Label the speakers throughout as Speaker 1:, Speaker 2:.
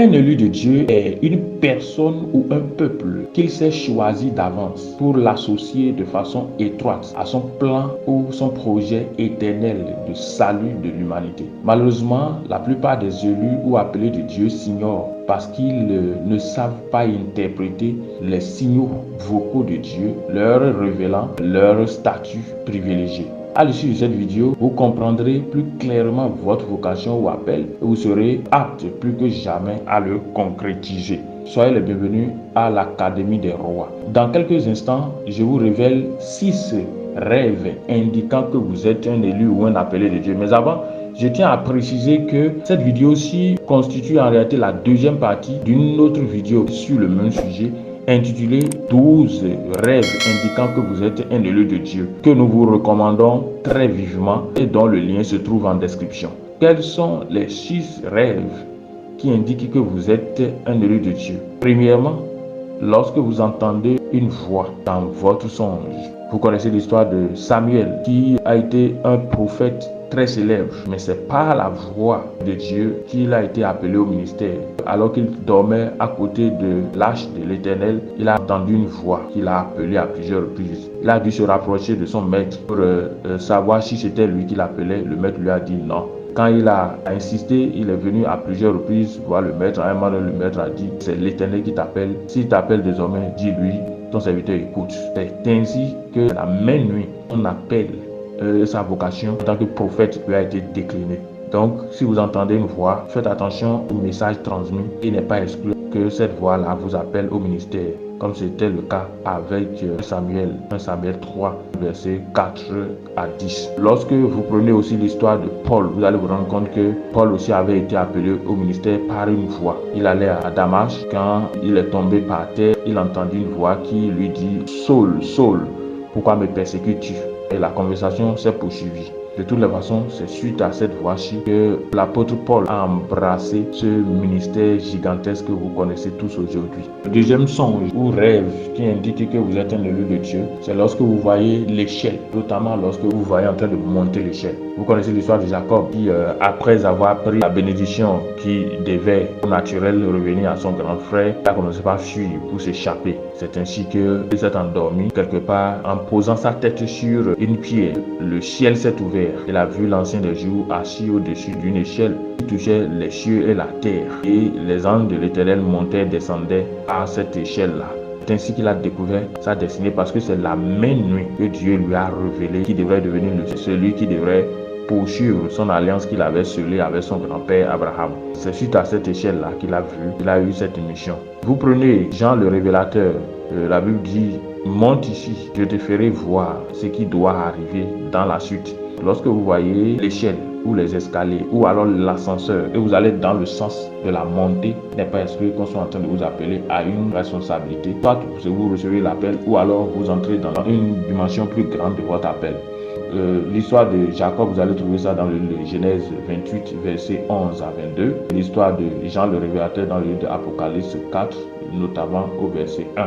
Speaker 1: Un élu de Dieu est une personne ou un peuple qu'il s'est choisi d'avance pour l'associer de façon étroite à son plan ou son projet éternel de salut de l'humanité. Malheureusement, la plupart des élus ou appelés de Dieu s'ignorent parce qu'ils ne savent pas interpréter les signaux vocaux de Dieu, leur révélant leur statut privilégié. À l'issue de cette vidéo, vous comprendrez plus clairement votre vocation ou appel et vous serez apte plus que jamais à le concrétiser. Soyez les bienvenus à l'Académie des Rois. Dans quelques instants, je vous révèle 6 rêves indiquant que vous êtes un élu ou un appelé de Dieu. Mais avant, je tiens à préciser que cette vidéo-ci constitue en réalité la deuxième partie d'une autre vidéo sur le même sujet, intitulé 12 rêves indiquant que vous êtes un élu de Dieu, que nous vous recommandons très vivement et dont le lien se trouve en description. Quels sont les 6 rêves qui indiquent que vous êtes un élu de Dieu? Premièrement, lorsque vous entendez une voix dans votre songe. Vous connaissez l'histoire de Samuel qui a été un prophète très célèbre, mais c'est par la voix de Dieu qu'il a été appelé au ministère. Alors qu'il dormait à côté de l'arche de l'Éternel, il a entendu une voix qu'il a appelée à plusieurs reprises. Il a dû se rapprocher de son maître pour savoir si c'était lui qui l'appelait. Le maître lui a dit non. Quand il a insisté, il est venu à plusieurs reprises voir le maître. À un moment donné, le maître a dit, c'est l'Éternel qui t'appelle. S'il t'appelle désormais, dis-lui, ton serviteur écoute. C'est ainsi que la même nuit, on appelle sa vocation en tant que prophète lui a été déclinée. Donc, si vous entendez une voix, faites attention au message transmis. Il n'est pas exclu que cette voix-là vous appelle au ministère, comme c'était le cas avec Samuel, 1 Samuel 3, versets 4 à 10. Lorsque vous prenez aussi l'histoire de Paul, vous allez vous rendre compte que Paul aussi avait été appelé au ministère par une voix. Il allait à Damas, quand il est tombé par terre, il entendit une voix qui lui dit « Saul, Saul, pourquoi me persécutes-tu » Et la conversation s'est poursuivie. De toutes les façons, c'est suite à cette voix-ci que l'apôtre Paul a embrassé ce ministère gigantesque que vous connaissez tous aujourd'hui. Le deuxième songe ou rêve qui indique que vous êtes un élu de Dieu, c'est lorsque vous voyez l'échelle, notamment lorsque vous voyez en train de monter l'échelle. Vous connaissez l'histoire de Jacob qui, après avoir pris la bénédiction qui devait au naturel revenir à son grand frère, il a commencé par fuir pour s'échapper. C'est ainsi qu'il s'est endormi quelque part en posant sa tête sur une pierre. Le ciel s'est ouvert. Il a vu l'Ancien des Jours assis au-dessus d'une échelle qui touchait les cieux et la terre. Et les anges de l'Éternel montaient et descendaient à cette échelle-là. C'est ainsi qu'il a découvert sa destinée parce que c'est la même nuit que Dieu lui a révélé qu'il devrait devenir celui qui devrait poursuivre son alliance qu'il avait scellée avec son grand-père Abraham. C'est suite à cette échelle-là qu'il a eu cette mission. Vous prenez Jean le révélateur, la Bible dit « Monte ici, je te ferai voir ce qui doit arriver dans la suite ». Lorsque vous voyez l'échelle ou les escaliers ou alors l'ascenseur et vous allez dans le sens de la montée, il n'est pas exclu qu'on soit en train de vous appeler à une responsabilité. Soit vous recevez l'appel ou alors vous entrez dans une dimension plus grande de votre appel. L'histoire de Jacob, vous allez trouver ça dans le Genèse 28, versets 11 à 22. L'histoire de Jean le révélateur dans le livre de Apocalypse 4, notamment au verset 1.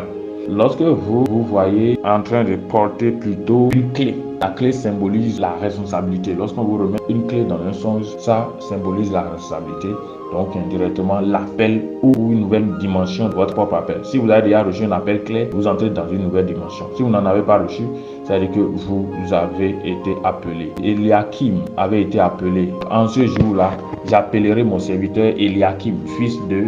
Speaker 1: Lorsque vous voyez en train de porter plutôt une clé, la clé symbolise la responsabilité. Lorsqu'on vous remet une clé dans un songe, ça symbolise la responsabilité. Donc indirectement l'appel ou une nouvelle dimension de votre propre appel. Si vous avez déjà reçu un appel clair, vous entrez dans une nouvelle dimension. Si vous n'en avez pas reçu, c'est-à-dire que vous avez été appelé. Eliakim avait été appelé. En ce jour-là, j'appellerai mon serviteur Eliakim, fils de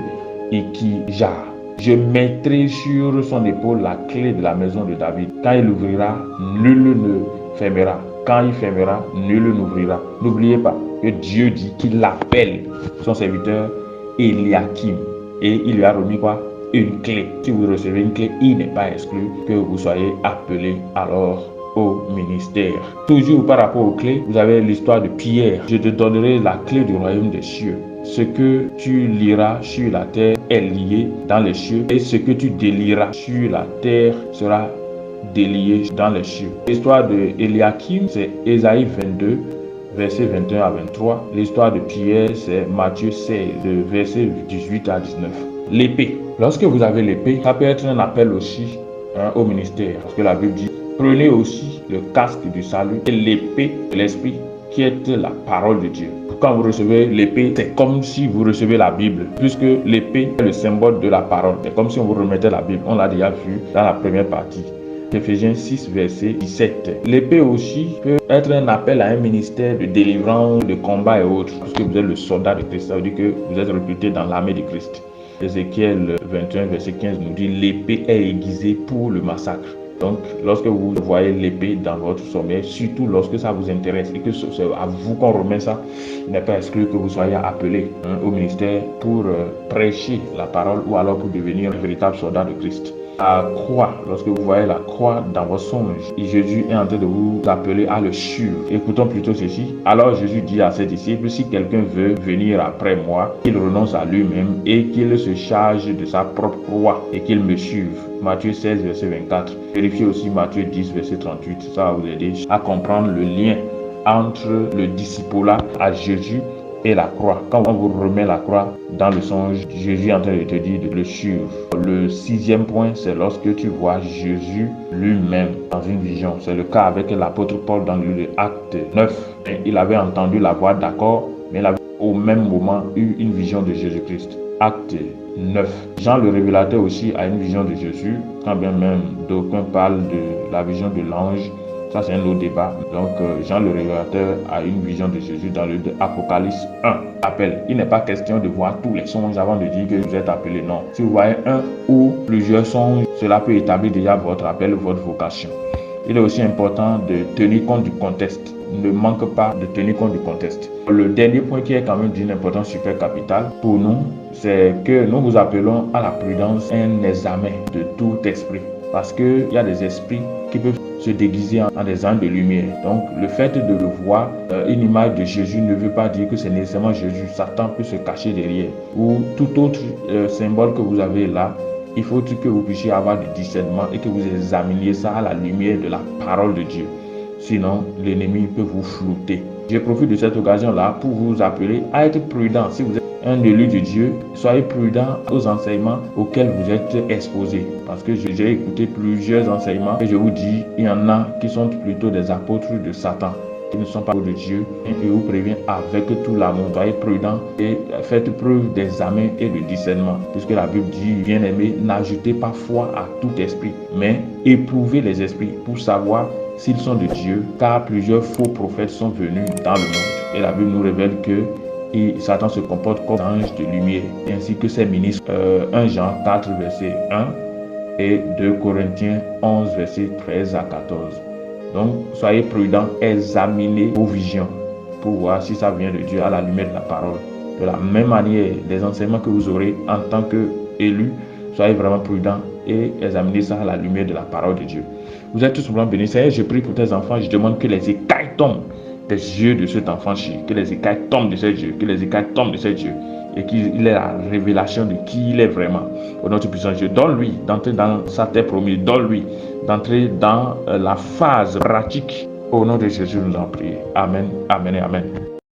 Speaker 1: Ikija. Je mettrai sur son épaule la clé de la maison de David. Quand il ouvrira, nul ne fermera. Quand il fermera, nul n'ouvrira. N'oubliez pas que Dieu dit qu'il appelle son serviteur Eliakim. Et il lui a remis quoi? Une clé. Si vous recevez une clé, il n'est pas exclu que vous soyez appelé alors au ministère. Toujours par rapport aux clés, vous avez l'histoire de Pierre. Je te donnerai la clé du royaume des cieux. Ce que tu liras sur la terre est lié dans les cieux et ce que tu délieras sur la terre sera délié dans les cieux. L'histoire de Eliakim, c'est Ésaïe 22, versets 21 à 23. L'histoire de Pierre, c'est Matthieu 16, versets 18 à 19. L'épée. Lorsque vous avez l'épée, ça peut être un appel aussi au ministère. Parce que la Bible dit, prenez aussi le casque du salut et l'épée de l'esprit qui est la parole de Dieu. Quand vous recevez l'épée, c'est comme si vous recevez la Bible, puisque l'épée est le symbole de la parole. C'est comme si on vous remettait la Bible. On l'a déjà vu dans la première partie. Éphésiens 6, verset 17. L'épée aussi peut être un appel à un ministère de délivrance, de combat et autres. Puisque vous êtes le soldat de Christ, ça veut dire que vous êtes recruté dans l'armée de Christ. Ézéchiel 21, verset 15 nous dit « L'épée est aiguisée pour le massacre ». Donc, lorsque vous voyez l'épée dans votre sommeil, surtout lorsque ça vous intéresse et que c'est à vous qu'on remet ça, il n'est pas exclu que vous soyez appelé au ministère pour prêcher la parole ou alors pour devenir un véritable soldat de Christ. La croix, lorsque vous voyez la croix dans vos songes, et Jésus est en train de vous appeler à le suivre. Écoutons plutôt ceci. Alors Jésus dit à ses disciples, si quelqu'un veut venir après moi, qu'il renonce à lui-même et qu'il se charge de sa propre croix et qu'il me suive. Matthieu 16, verset 24. Vérifiez aussi Matthieu 10, verset 38. Ça va vous aider à comprendre le lien entre le discipulat à Jésus et la croix. Quand on vous remet la croix dans le songe, Jésus est en train de te dire de le suivre. Le 6e point, c'est lorsque tu vois Jésus lui-même dans une vision. C'est le cas avec l'apôtre Paul dans le acte 9. Il avait entendu la voix d'accord, mais il avait au même moment eu une vision de Jésus-Christ. Acte 9. Jean le révélateur aussi a une vision de Jésus, quand bien même d'aucuns parlent de la vision de l'ange. Ça, c'est un autre débat. Donc, Jean le révélateur a une vision de Jésus dans le Apocalypse 1. Appel. Il n'est pas question de voir tous les songes avant de dire que vous êtes appelé. Non. Si vous voyez un ou plusieurs songes, cela peut établir déjà votre appel, votre vocation. Il est aussi important de tenir compte du contexte. Ne manque pas de tenir compte du contexte. Le dernier point qui est quand même d'une importance super capitale pour nous, c'est que nous vous appelons à la prudence un examen de tout esprit. Parce qu'il y a des esprits qui peuvent se déguiser en des anges de lumière. Donc, le fait de voir une image de Jésus ne veut pas dire que c'est nécessairement Jésus. Satan peut se cacher derrière. Ou tout autre symbole que vous avez là, il faut que vous puissiez avoir du discernement et que vous examiniez ça à la lumière de la parole de Dieu. Sinon, l'ennemi peut vous flouter. Je profite de cette occasion-là pour vous appeler à être prudent. Si vous êtes un élu de Dieu, soyez prudent aux enseignements auxquels vous êtes exposés. Parce que j'ai écouté plusieurs enseignements et je vous dis, il y en a qui sont plutôt des apôtres de Satan, qui ne sont pas de Dieu. Et je vous préviens avec tout l'amour, soyez prudent et faites preuve d'examen et de discernement. Puisque la Bible dit, bien-aimés, n'ajoutez pas foi à tout esprit, mais éprouvez les esprits pour savoir s'ils sont de Dieu, car plusieurs faux prophètes sont venus dans le monde. Et la Bible nous révèle que Satan se comporte comme un ange de lumière, ainsi que ses ministres. 1 Jean 4, verset 1 et 2 Corinthiens 11, verset 13 à 14. Donc, soyez prudents, examinez vos visions pour voir si ça vient de Dieu à la lumière de la parole. De la même manière, les enseignements que vous aurez en tant qu'élu, soyez vraiment prudents et examinez ça à la lumière de la parole de Dieu. Vous êtes tous simplement bénis. Seigneur, je prie pour tes enfants, je demande que les écailles tombent des yeux de cet enfant chéri, que les écailles tombent de ses yeux, que les écailles tombent de ses yeux et qu'il ait la révélation de qui il est vraiment. Au nom de puissant Dieu, donne-lui d'entrer dans sa terre promise, donne-lui d'entrer dans la phase pratique. Au nom de Jésus, nous en prions. Amen, amen et amen.